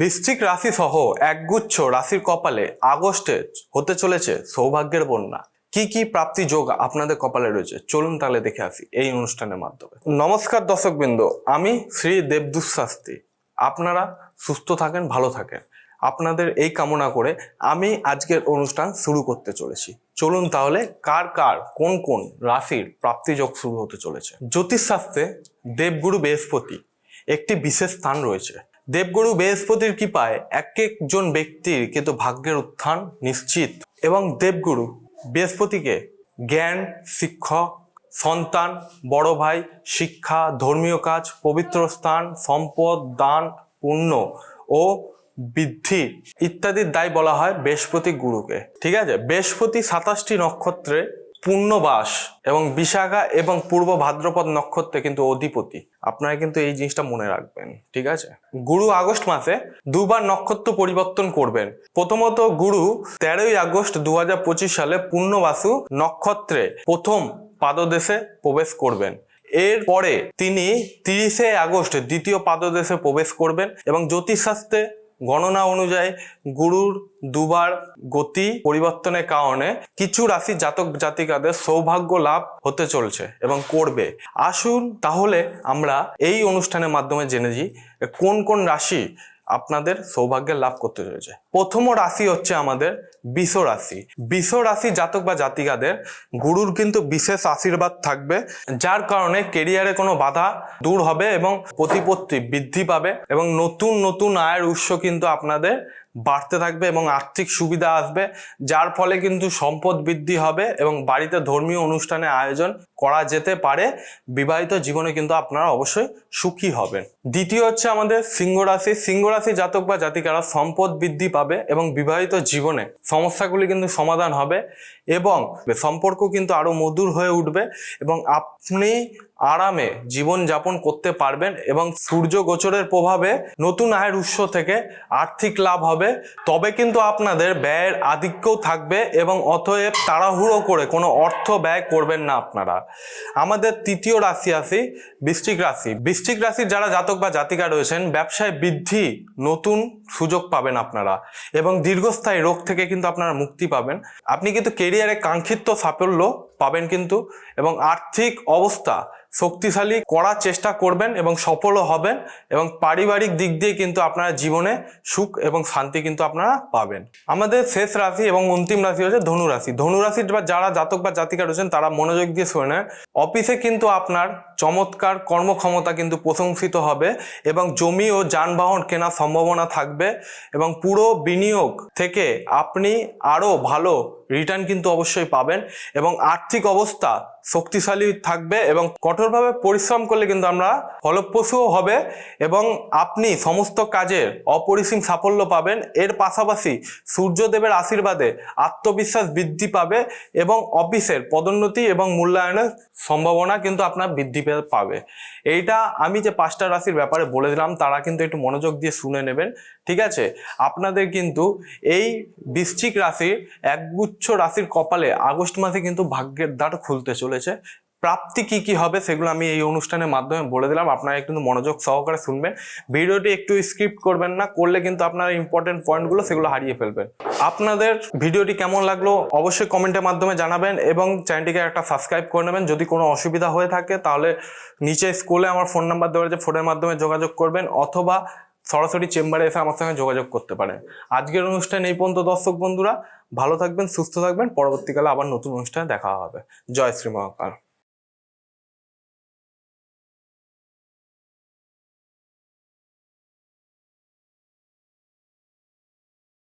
বৃশ্চিক রাশি সহ একগুচ্ছ রাশির কপালে আগস্টে হতে চলেছে সৌভাগ্যের বন্যা। কি কি প্রাপ্তি যোগ আপনাদের কপালে রয়েছে চলুন তাহলে দেখে আসি এই অনুষ্ঠানের মাধ্যমে। নমস্কার দর্শকবৃন্দ, আমি শ্রী দেবদূত শাস্ত্রী। আপনারা সুস্থ থাকেন, ভালো থাকেন, আপনাদের এই কামনা করে আমি আজকের অনুষ্ঠান শুরু করতে চলেছি। চলুন তাহলে কার কার কোন কোন রাশির প্রাপ্তি যোগ শুরু হতে চলেছে। জ্যোতিষশাস্ত্রে দেবগুরু বৃহস্পতি একটি বিশেষ স্থান রয়েছে। দেবগুরু বৃহস্পতির কৃপায় এক একজন ব্যক্তির কিন্তু ভাগ্যের উত্থান নিশ্চিত। এবং দেবগুরু বৃহস্পতিকে জ্ঞান, শিক্ষক, সন্তান, বড় ভাই, শিক্ষা, ধর্মীয় কাজ, পবিত্র স্থান, সম্পদ, দান, পুণ্য ও বৃদ্ধি ইত্যাদির দায় বলা হয় বৃহস্পতি গুরুকে। ঠিক আছে, বৃহস্পতি 27টি নক্ষত্রে পূর্ণবাস এবং বিশাখা এবং পূর্ব ভাদ্রপদ নক্ষত্রে কিন্তু অধিপতি। আপনারা কিন্তু এই জিনিসটা মনে রাখবেন। ঠিক আছে, গুরু আগস্ট মাসে দুবার নক্ষত্র পরিবর্তন করবেন। প্রথমত গুরু 13ই আগস্ট 2025 সালে পূর্ণবাসু নক্ষত্রে প্রথম পাদদেশে প্রবেশ করবেন। এরপরে তিনি 30শে আগস্ট দ্বিতীয় পাদদেশে প্রবেশ করবেন। এবং জ্যোতিষশাস্ত্রে গণনা অনুযায়ী গুরুর দুবার গতি পরিবর্তনের কারণে কিছু রাশি জাতক জাতিকাদের সৌভাগ্য লাভ হতে চলছে এবং করবে। আসুন তাহলে আমরা এই অনুষ্ঠানের মাধ্যমে জেনে নিই কোন কোন রাশি আপনাদের সৌভাগ্যের লাভ করতে চলেছে। প্রথম রাশি হচ্ছে আমাদের বৃষ রাশি। বৃষ রাশি জাতক বা জাতিকাদের গুরুর কিন্তু বিশেষ আশীর্বাদ থাকবে, যার কারণে কেরিয়ারে কোনো বাধা দূর হবে এবং প্রতিপত্তি বৃদ্ধি পাবে এবং নতুন নতুন আয়ের উৎস কিন্তু আপনাদের বাড়তে থাকবে এবং আর্থিক সুবিধা আসবে, যার ফলে কিন্তু সম্পদ বৃদ্ধি হবে এবং বাড়িতে ধর্মীয় অনুষ্ঠানের আয়োজন করা যেতে পারে। বিবাহিত জীবনে কিন্তু আপনারা অবশ্যই সুখী হবেন। দ্বিতীয় হচ্ছে আমাদের সিংহ রাশি। সিংহ রাশি জাতক বা জাতিকারা সম্পদ বৃদ্ধি পাবে এবং বিবাহিত জীবনে সমস্যাগুলি কিন্তু সমাধান হবে এবং সম্পর্ক কিন্তু আরো মধুর হয়ে উঠবে এবং আপনি আরামে জীবন যাপন করতে পারবেন এবং সূর্য গোচরের প্রভাবে নতুন আয়ের উৎস থেকে আর্থিক লাভ হবে। তবে কিন্তু আপনাদের ব্যয়ের আধিক্যও থাকবে এবং অতএব তাড়াহুড়ো করে কোনো অর্থ ব্যয় করবেন না আপনারা। আমাদের তৃতীয় রাশি আছে বৃশ্চিক রাশি। বৃশ্চিক রাশির যারা জাতক বা জাতিকা রয়েছেন ব্যবসায় বৃদ্ধি, নতুন সুযোগ পাবেন আপনারা এবং দীর্ঘস্থায়ী রোগ থেকে কিন্তু আপনারা মুক্তি পাবেন। আপনি কিন্তু কেরিয়ারে কাঙ্ক্ষিত সাফল্য পাবেন কিন্তু এবং আর্থিক অবস্থা শক্তিশালী করার চেষ্টা করবেন এবং সফলও হবেন এবং পারিবারিক দিক দিয়ে কিন্তু আপনারা জীবনে সুখ এবং শান্তি কিন্তু আপনারা পাবেন। আমাদের শেষ রাশি এবং অন্তিম রাশি হচ্ছে ধনু রাশি। ধনু রাশির যারা জাতক বা জাতিকা রয়েছেন তারা মনোযোগ দিয়ে শোনেন। অফিসে কিন্তু আপনার চমৎকার কর্মক্ষমতা কিন্তু প্রশংসিত হবে এবং জমি ও যানবাহন কেনার সম্ভাবনা থাকবে এবং পুরো বিনিয়োগ থেকে আপনি আরো ভালো রিটার্ন কিন্তু অবশ্যই পাবেন এবং আর্থিক অবস্থা শক্তিশালী থাকবে এবং কঠোরভাবে পরিশ্রম করলে কিন্তু আমরা ফলপ্রসূও হবে এবং আপনি সমস্ত কাজের অপরিসীম সাফল্য পাবেন। এর পাশাপাশি সূর্যদেবের আশীর্বাদে আত্মবিশ্বাস বৃদ্ধি পাবে এবং অফিসের পদোন্নতি এবং মূল্যায়নের সম্ভাবনা কিন্তু আপনার বৃদ্ধি পাবে। এইটা আমি যে 5টা রাশির ব্যাপারে বলে দিলাম তারা কিন্তু একটু মনোযোগ দিয়ে শুনে নেবেন। ঠিক আছে, আপনাদের কিন্তু এই বৃশ্চিক রাশির একগুচ্ছ রাশির কপালে আগস্ট মাসে কিন্তু ভাগ্যের দ্বার খুলতে চলেছে। প্রাপ্তি কি কি হবে সেগুলো আমি এই অনুষ্ঠানের মাধ্যমে বলে দিলাম, আপনারা কিন্তু মনোযোগ সহকারে শুনবেন। ভিডিওটি একটু স্কিপ করবেন না, করলে কিন্তু আপনারা ইম্পর্টেন্ট পয়েন্টগুলো সেগুলো হারিয়ে ফেলবেন। আপনাদের ভিডিওটি কেমন লাগলো অবশ্যই কমেন্টের মাধ্যমে জানাবেন এবং চ্যানেলটিকে একটা সাবস্ক্রাইব করে নেবেন। যদি কোনো অসুবিধা হয়ে থাকে তাহলে নিচে স্ক্রলে আমার ফোন নাম্বার দেওয়া আছে, ফোনের মাধ্যমে যোগাযোগ করবেন অথবা সরাসরি চেম্বারে এসে আমার সঙ্গে যোগাযোগ করতে পারেন। আজকের অনুষ্ঠান এই পর্যন্ত। দর্শক বন্ধুরা ভালো থাকবেন, সুস্থ থাকবেন। পরবর্তীকালে আবার নতুন অনুষ্ঠানে দেখা হবে। জয় শ্রী মহাকাল।